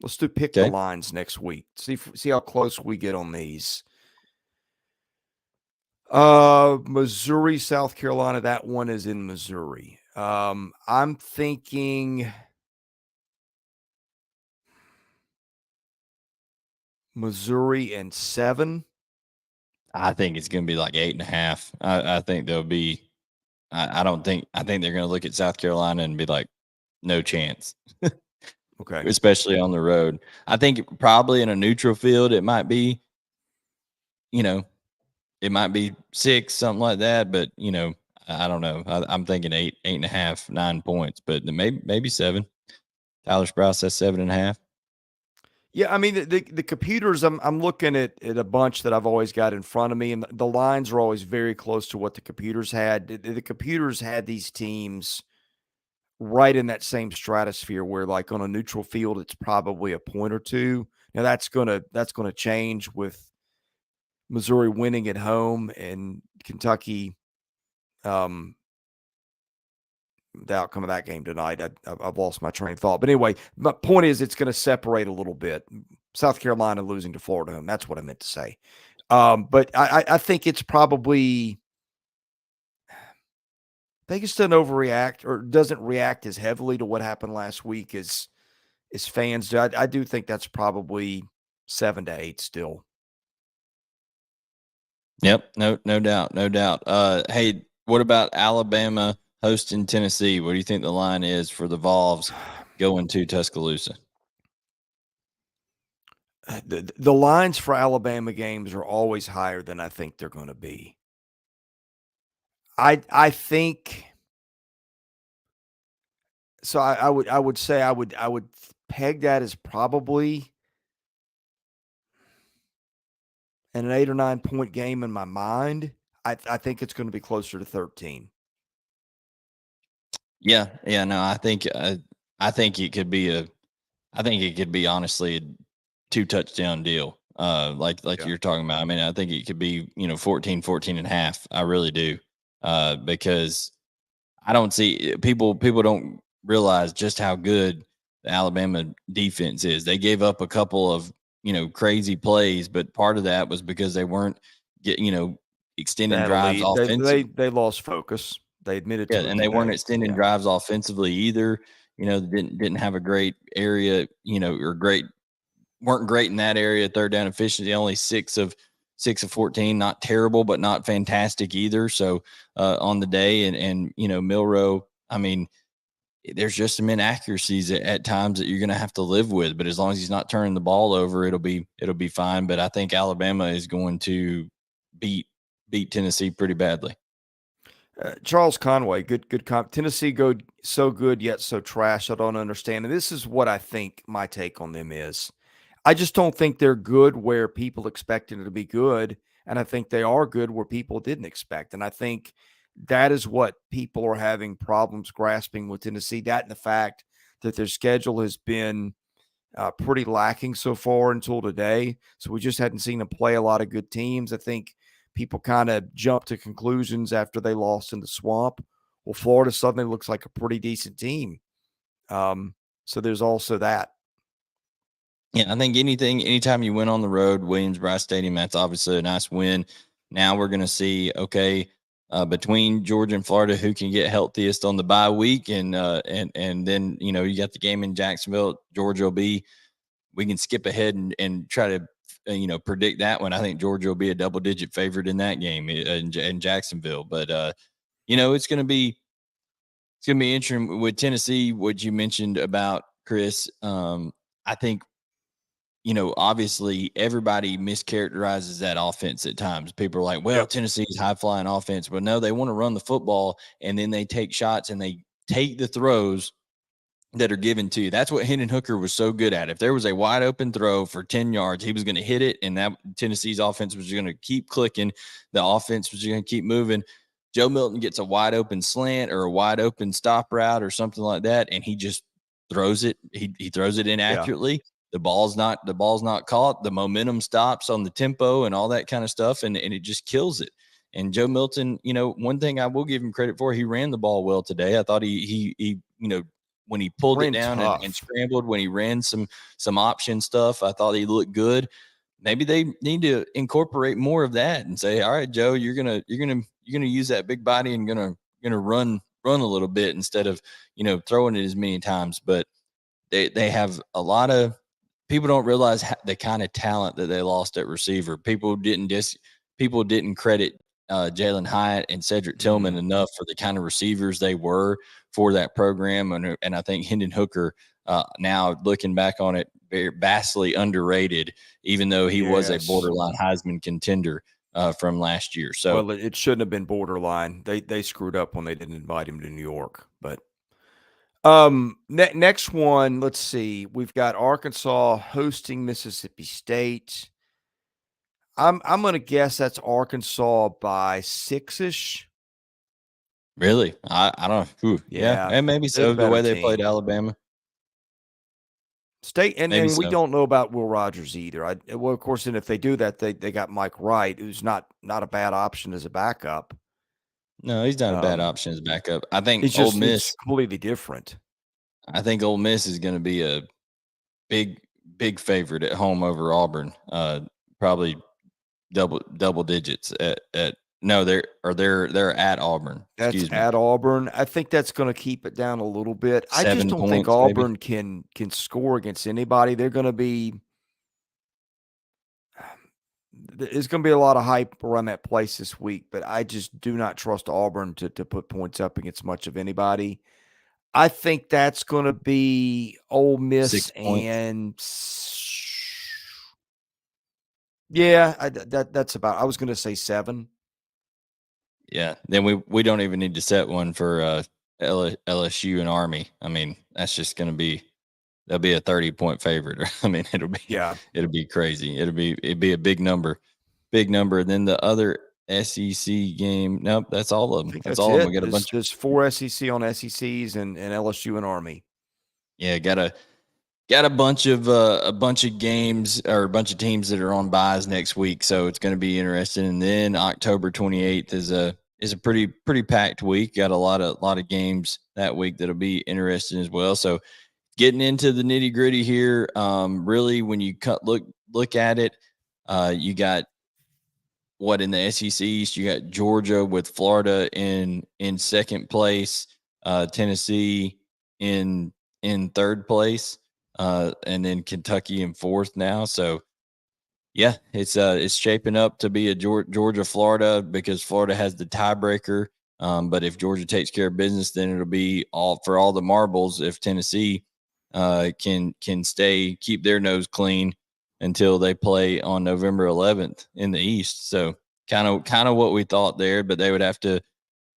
B: Let's pick the lines next week. See how close we get on these. Missouri, South Carolina. That one is in Missouri. I'm thinking Missouri and 7.
A: I think it's going to be like 8.5. I think they'll be. I think they're going to look at South Carolina and be like, no chance.
B: Okay.
A: Especially on the road. I think probably in a neutral field, it might be, it might be 6, something like that. But I don't know. I'm thinking 8.5, 9 points, but maybe 7. Tyler Sprouse says 7.5.
B: Yeah, I mean the computers. I'm looking at a bunch that I've always got in front of me, and the lines are always very close to what the computers had. The computers had these teams right in that same stratosphere where, like, on a neutral field, it's probably a point or two. Now that's gonna change with Missouri winning at home and Kentucky, the outcome of that game tonight. I've lost my train of thought. But anyway, my point is it's going to separate a little bit. South Carolina losing to Florida home. That's what I meant to say. But I think it's probably Vegas doesn't overreact or doesn't react as heavily to what happened last week as fans do. I do think that's probably 7-8 still.
A: Yep, no doubt, no doubt. Hey, what about Alabama hosting Tennessee? What do you think the line is for the Vols going to Tuscaloosa?
B: The lines for Alabama games are always higher than I think they're going to be. I think so. I would say I would peg that as probably an 8 or 9 point game in my mind. I think it's going to be closer to 13.
A: Yeah, no, I think it could be honestly a 2 touchdown deal. Like
B: Yeah.
A: you're talking about. I mean, I think it could be, 14 and a half. I really do. Because I don't see people don't realize just how good the Alabama defense is. They gave up a couple of, crazy plays, but part of that was because they weren't extending
B: They had a
A: drives
B: lead.
A: offensively.
B: They lost focus. They admitted
A: Yeah,
B: to it
A: and they weren't
B: today.
A: extending
B: Yeah.
A: drives offensively either. Didn't have a great area, or weren't great in that area. Third down efficiency, only 6 of 14, not terrible, but not fantastic either. So on the day, and Milroe, I mean, there's just some inaccuracies at times that you're going to have to live with. But as long as he's not turning the ball over, it'll be fine. But I think Alabama is going to beat Tennessee pretty badly.
B: Charles Conway, good. Tennessee so good yet so trash. I don't understand. And this is what I think my take on them is. I just don't think they're good where people expected it to be good, and I think they are good where people didn't expect. And I think that is what people are having problems grasping with Tennessee. That and the fact that their schedule has been pretty lacking so far until today. So we just hadn't seen them play a lot of good teams. I think people kind of jumped to conclusions after they lost in the swamp. Well, Florida suddenly looks like a pretty decent team. So there's also that.
A: Yeah, I think anytime you win on the road, Williams-Brice Stadium, that's obviously a nice win. Now we're going to see, okay, between Georgia and Florida, who can get healthiest on the bye week, and then you got the game in Jacksonville. Georgia will be. We can skip ahead and try to predict that one. I think Georgia will be a double-digit favorite in that game in Jacksonville. But it's going to be interesting with Tennessee. What you mentioned about Chris, I think obviously everybody mischaracterizes that offense at times. People are like, well,
B: Yep.
A: Tennessee's high flying offense, but no, they want to run the football and then they take shots and they take the throws that are given to you. That's what Hendon Hooker was so good at. If there was a wide open throw for 10 yards, he was going to hit it, and that Tennessee's offense was going to keep clicking. The offense was going to keep moving. Joe Milton gets a wide open slant or a wide open stop route or something like that, and he just throws it. He throws it inaccurately. Yeah. The ball's not caught. The momentum stops on the tempo and all that kind of stuff, and it just kills it. And Joe Milton, one thing I will give him credit for, he ran the ball well today. I thought he when he pulled it down and scrambled, when he ran some option stuff, I thought he looked good. Maybe they need to incorporate more of that and say, all right, Joe, you're gonna use that big body and gonna run a little bit instead of throwing it as many times. But they have a lot of people don't realize the kind of talent that they lost at receiver. People didn't credit Jalen Hyatt and Cedric Tillman enough for the kind of receivers they were for that program. And I think Hendon Hooker, now looking back on it, very vastly underrated, even though he was a borderline Heisman contender from last year. So,
B: well, it shouldn't have been borderline. They screwed up when they didn't invite him to New York. But next one, let's see. We've got Arkansas hosting Mississippi State. I'm going to guess that's Arkansas by 6-ish.
A: Really? I don't know. Yeah, and maybe so, the way they played Alabama.
B: State, and
A: Maybe
B: we
A: so.
B: don't know about Will Rogers either. Well, of course, and if they do that, they got Mike Wright, who's not a bad option as a backup.
A: No, he's not a bad
B: Um,
A: option as backup. I think
B: it's just it's completely different.
A: Ole Miss is going to be a big favorite at home over Auburn. Probably double digits at no, they're at Auburn.
B: That's
A: Excuse me.
B: at Auburn. I think that's going to keep it down a little bit. I just
A: 7
B: don't think
A: points maybe.
B: Auburn can score against anybody. They're going to be. There's going to be a lot of hype around that place this week, but I just do not trust Auburn to put points up against much of anybody. I think that's going to be Ole Miss
A: 6 points.
B: and yeah, that's about. I was going to say 7.
A: Yeah. Then we don't even need to set one for LSU and Army. I mean, that's just going to be they'll be a 30-point favorite. I mean, it'll be crazy. It'd be a big number. Big number. Then the other SEC game. Nope, that's all of
B: I
A: them.
B: think
A: That's
B: that's
A: all of them.
B: it.
A: We got a bunch.
B: There's 4 SEC on SECs and LSU and Army.
A: Yeah, got a bunch of games or a bunch of teams that are on buys next week, so it's going to be interesting. And then October 28th is a pretty packed week. Got a lot of games that week that'll be interesting as well. So getting into the nitty gritty here, really when you look at it, you got what in the SEC East, you got Georgia with Florida in second place, Tennessee in third place, and then Kentucky in fourth now. So yeah, it's shaping up to be a Georgia Florida because Florida has the tiebreaker. But if Georgia takes care of business, then it'll be all for all the marbles. If Tennessee can keep their nose clean until they play on November 11th in the East. So kind of what we thought there, but they would have to.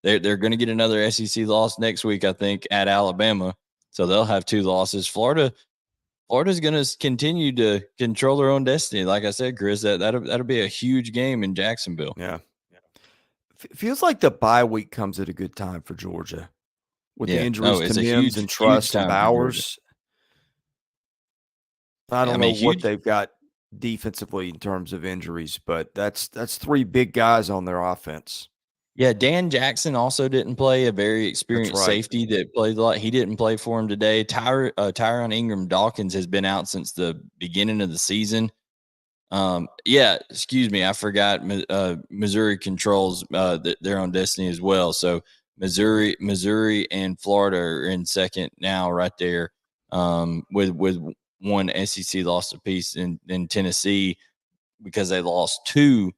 A: They're going to get another SEC loss next week, I think, at Alabama. So they'll have 2 losses. Florida's going to continue to control their own destiny. Like I said, Chris, that'll be a huge game in Jacksonville.
B: Yeah. Feels like the bye week comes at a good time for Georgia with the
A: Yeah,
B: injuries
A: no,
B: to
A: it's a
B: Mims and
A: huge
B: Truss and
A: time for Georgia.
B: Bowers. I
A: Yeah, I
B: don't know
A: mean,
B: what
A: huge.
B: they've got defensively in terms of injuries, but that's 3 big guys on their offense.
A: Yeah, Dan Jackson also didn't play, a very
B: That's
A: experienced
B: right.
A: safety that played a lot. He didn't play for him today. Tyron Ingram Dawkins has been out since the beginning of the season. Yeah, excuse me, I forgot. Missouri controls their own destiny as well. So Missouri, and Florida are in second now, right there, with one SEC loss apiece. In Tennessee, because they lost two.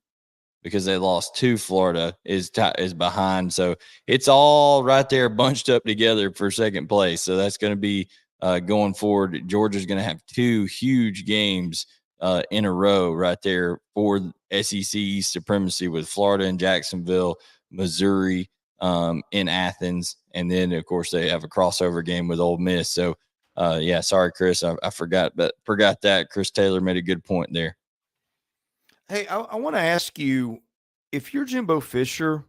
A: Florida is behind. So it's all right there bunched up together for second place. So that's going to be going forward. Georgia's going to have 2 huge games in a row right there for SEC supremacy with Florida and Jacksonville, Missouri in Athens, and then of course they have a crossover game with Ole Miss. So yeah, sorry, Chris, I forgot that. Chris Taylor made a good point there.
B: Hey, I want to ask you, if you're Jimbo Fisher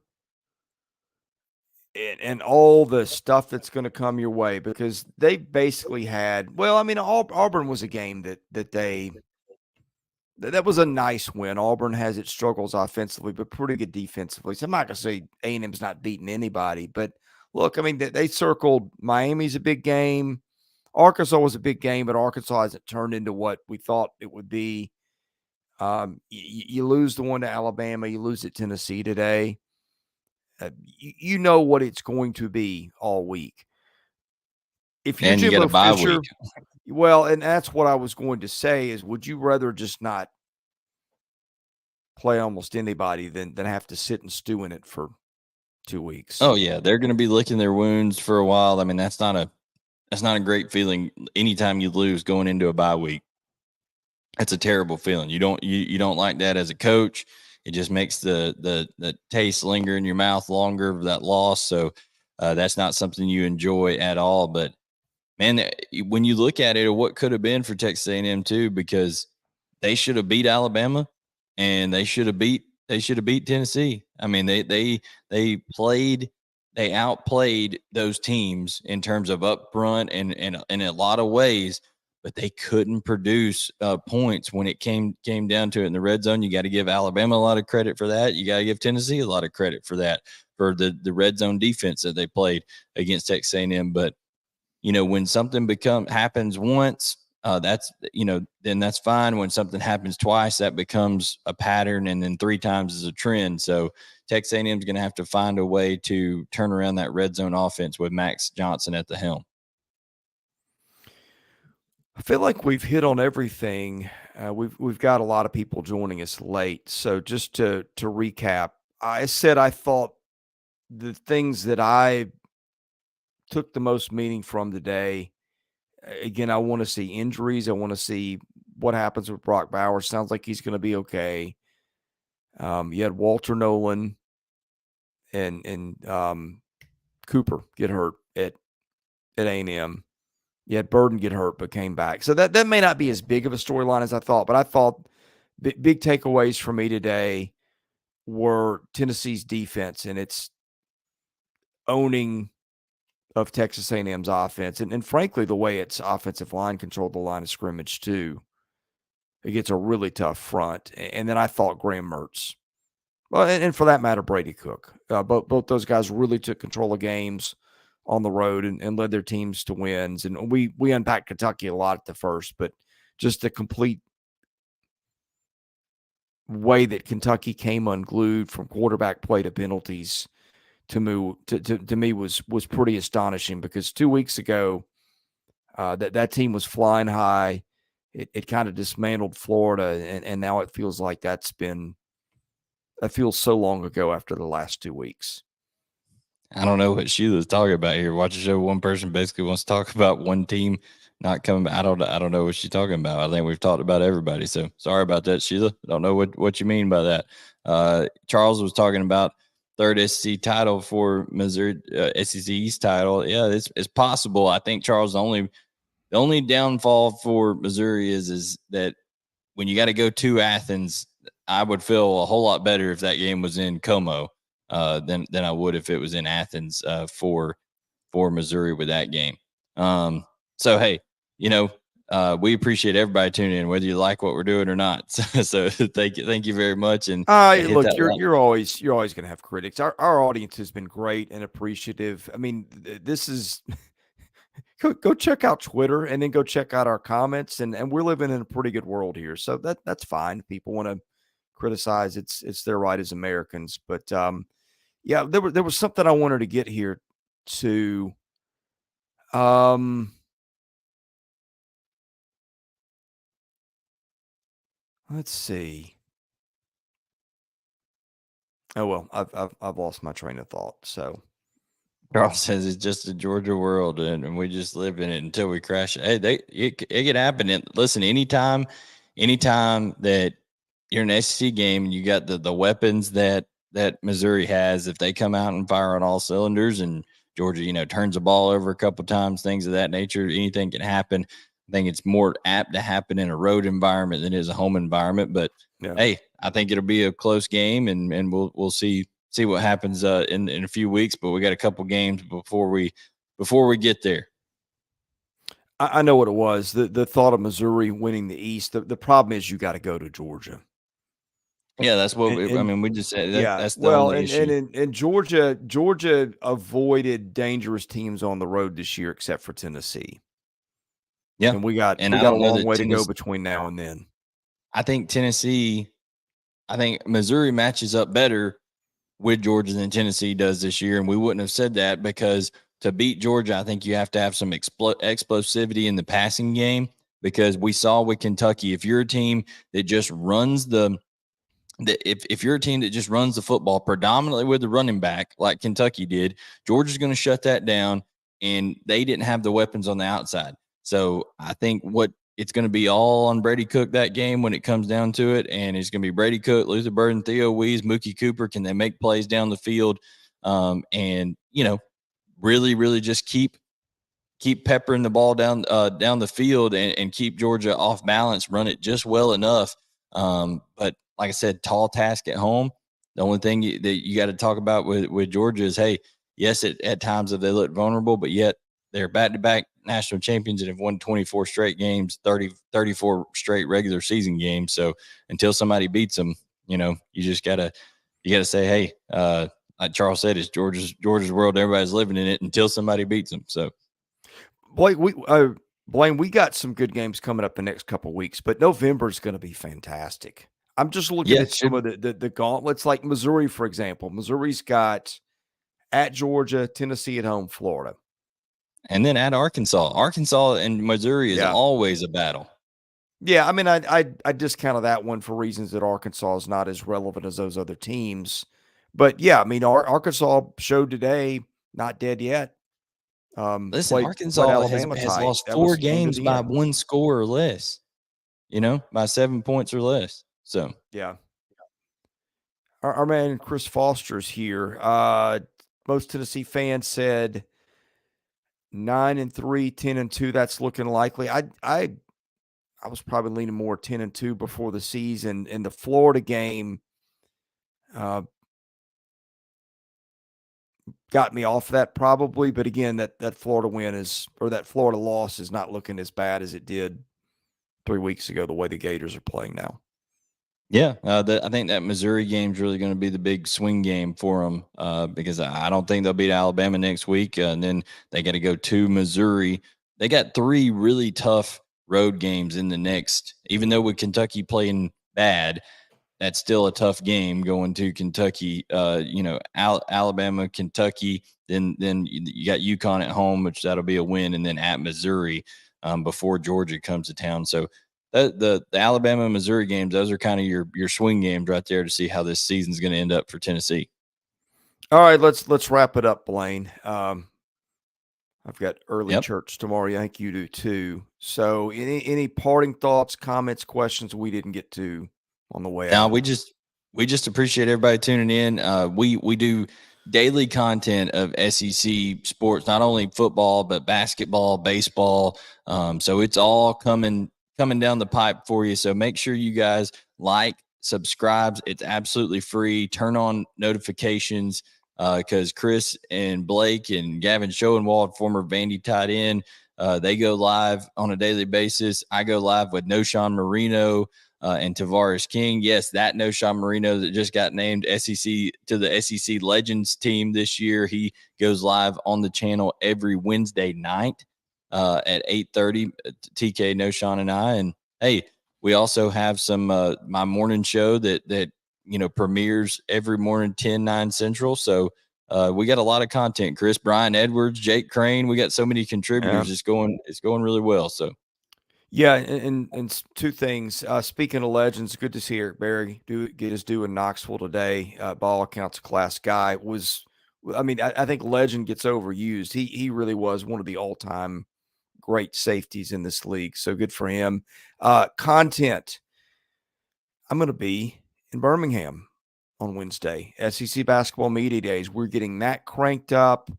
B: and all the stuff that's going to come your way, because they basically had, well, I mean, Auburn was a game that was a nice win. Auburn has its struggles offensively, but pretty good defensively. So I'm not going to say A&M's not beating anybody, but look, I mean, they circled Miami's a big game. Arkansas was a big game, but Arkansas hasn't turned into what we thought it would be. You lose the one to Alabama, you lose at Tennessee today. You know what it's going to be all week. If you're
A: And you got a
B: Jimbo
A: bye
B: Fisher,
A: week.
B: well, and that's what I was going to say is, would you rather just not play almost anybody than have to sit and stew in it for 2 weeks?
A: Oh yeah, they're going to be licking their wounds for a while. I mean, that's not a great feeling anytime you lose going into a bye week. That's a terrible feeling. You don't like that as a coach. It just makes the taste linger in your mouth longer of that loss. So that's not something you enjoy at all. But man, when you look at it, what could have been for Texas A&M too, because they should have beat Alabama and they should have beat Tennessee. I mean, they outplayed those teams in terms of up front and in a lot of ways. but they couldn't produce points when it came down to it in the red zone. You got to give Alabama a lot of credit for that. You got to give Tennessee a lot of credit for that, for the red zone defense that they played against Texas A&M. But when something happens once, that's then that's fine. When something happens twice, that becomes a pattern, and then 3 times is a trend. So Texas A&M is going to have to find a way to turn around that red zone offense with Max Johnson at the helm.
B: I feel like we've hit on everything. We've got a lot of people joining us late. So just to recap, I said I thought the things that I took the most meaning from today. Again, I want to see injuries. I want to see what happens with Brock Bowers. Sounds like he's going to be okay. You had Walter Nolan and Cooper get hurt at A&M. You had Burden get hurt but came back. So that may not be as big of a storyline as I thought, but I thought big takeaways for me today were Tennessee's defense and its owning of Texas A&M's offense. And frankly, the way its offensive line controlled the line of scrimmage too. It gets a really tough front. And then I thought Graham Mertz. Well, and for that matter, Brady Cook. Both those guys really took control of games on the road and led their teams to wins. And we unpacked Kentucky a lot at the first, but just the complete way that Kentucky came unglued from quarterback play to penalties to me was pretty astonishing, because 2 weeks ago that team was flying high. It kind of dismantled Florida, and now it feels like that feels so long ago after the last 2 weeks.
A: I don't know what Sheila's talking about here. Watch a show. One person basically wants to talk about one team not coming back. I don't know what she's talking about. I think we've talked about everybody. So sorry about that, Sheila. I don't know what you mean by that. Charles was talking about third SEC title for Missouri, SEC East title. Yeah, it's possible. I think, Charles, the only downfall for Missouri is that when you got to go to Athens, I would feel a whole lot better if that game was in Como than I would if it was in Athens for Missouri with that game. So hey, we appreciate everybody tuning in, whether you like what we're doing or not. So thank you very much. And
B: look, you're always going to have critics. Our audience has been great and appreciative. I mean, this is go check out Twitter and then go check out our comments, and we're living in a pretty good world here. So that's fine. People want to criticize, it's their right as Americans. But yeah, there was something I wanted to get here to. Let's see. Oh well, I've lost my train of thought. So
A: Charles says it's just a Georgia world, and we just live in it until we crash. Hey, it could happen. And listen, anytime that you're in an SEC game and you got the weapons that Missouri has, if they come out and fire on all cylinders, and Georgia, turns the ball over a couple times, things of that nature, anything can happen. I think it's more apt to happen in a road environment than it is a home environment. But
B: yeah.
A: Hey, I think it'll be a close game, and we'll see what happens in a few weeks. But we got a couple games before we get there.
B: I know what it was. The thought of Missouri winning the East. The problem is you got to go to Georgia.
A: Yeah, that's what we just said. That's the
B: well,
A: only issue.
B: And Georgia avoided dangerous teams on the road this year, except for Tennessee.
A: Yeah,
B: and we got a long way to go between now and then.
A: I think Missouri matches up better with Georgia than Tennessee does this year, and we wouldn't have said that, because to beat Georgia, I think you have to have some explosivity in the passing game, because we saw with Kentucky, if you're a team that just runs if you're a team that just runs the football predominantly with the running back like Kentucky did, Georgia's going to shut that down, and they didn't have the weapons on the outside. So I think it's going to be all on Brady Cook that game when it comes down to it, and it's going to be Brady Cook, Luther Burden, Theo Wees, Mookie Cooper. Can they make plays down the field? And really, really just keep peppering the ball down the field and keep Georgia off balance, run it just well enough. But like I said, tall task at home. The only thing that you got to talk about with Georgia is, hey, yes, at times they look vulnerable, but yet they're back-to-back national champions and have won 24 straight games, 34 straight regular season games. So until somebody beats them, you just gotta say, hey, like Charles said, it's Georgia's world. Everybody's living in it until somebody beats them. So,
B: Blayne, we got some good games coming up the next couple of weeks, but November is going to be fantastic. I'm just looking at some of the gauntlets, like Missouri, for example. Missouri's got at Georgia, Tennessee at home, Florida.
A: And then at Arkansas. Arkansas and Missouri is always a battle.
B: Yeah, I mean, I discounted that one for reasons that Arkansas is not as relevant as those other teams. But, yeah, I mean, Arkansas showed today, not dead yet.
A: Listen, Arkansas has lost 4 games by 1 score or less, by 7 points or less. So,
B: yeah. Our man Chris Foster's here. Most Tennessee fans said 9-3, 10-2. That's looking likely. I was probably leaning more 10-2 before the season. In the Florida game, got me off that probably. But again, that Florida that Florida loss is not looking as bad as it did 3 weeks ago. The way the Gators are playing now.
A: Yeah, I think that Missouri game is really going to be the big swing game for them because I don't think they'll beat Alabama next week. And then they got to go to Missouri. They got 3 really tough road games in the next, even though with Kentucky playing bad, that's still a tough game going to Kentucky. Alabama, Kentucky, then you got UConn at home, which that'll be a win, and then at Missouri before Georgia comes to town. So the Alabama and Missouri games, those are kind of your swing games right there to see how this season's going to end up for Tennessee.
B: All right, let's wrap it up, Blayne. I've got early church tomorrow. I think you do too. So any parting thoughts, comments, questions we didn't get to on the way out?
A: No, we just appreciate everybody tuning in. We do daily content of SEC sports, not only football but basketball, baseball. So it's all coming down the pipe for you. So make sure you guys subscribe. It's absolutely free. Turn on notifications because Chris and Blake and Gavin Schoenwald, former Vandy tight end, they go live on a daily basis. I go live with Noshawn Marino and Tavares King. Yes, that Noshawn Marino that just got named to the SEC Legends team this year. He goes live on the channel every Wednesday night at 8:30. TK, Noshawn, and I. And hey, we also have some my morning show that premieres every morning 10-9 Central. So we got a lot of content. Chris, Brian Edwards, Jake Crane. We got so many contributors. Yeah. It's going really well. So.
B: Yeah, and 2 things. Speaking of legends, good to see Eric Berry get his due in Knoxville today. By all accounts, a class guy. I think legend gets overused. He really was one of the all-time great safeties in this league. So good for him. Content. I'm going to be in Birmingham on Wednesday. SEC Basketball Media Days. We're getting that cranked up.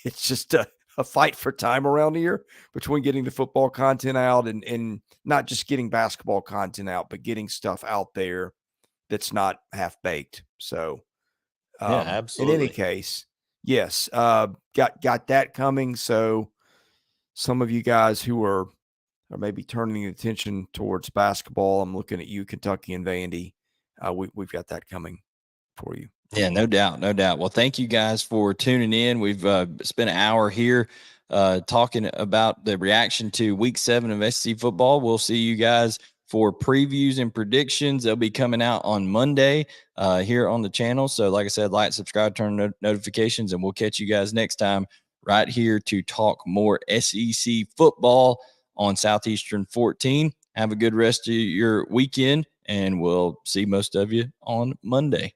B: It's just a fight for time around here between getting the football content out and not just getting basketball content out, but getting stuff out there that's not half baked. So,
A: yeah, absolutely.
B: In any case, yes, got that coming. So some of you guys who are maybe turning attention towards basketball, I'm looking at you, Kentucky and Vandy. We've got that coming for you.
A: Yeah, no doubt. Well, thank you guys for tuning in. We've spent an hour here talking about the reaction to Week 7 of SEC football. We'll see you guys for previews and predictions. They'll be coming out on Monday here on the channel. So like I said, subscribe, turn notifications, and we'll catch you guys next time right here to talk more SEC football on Southeastern 14. Have a good rest of your weekend, and we'll see most of you on Monday.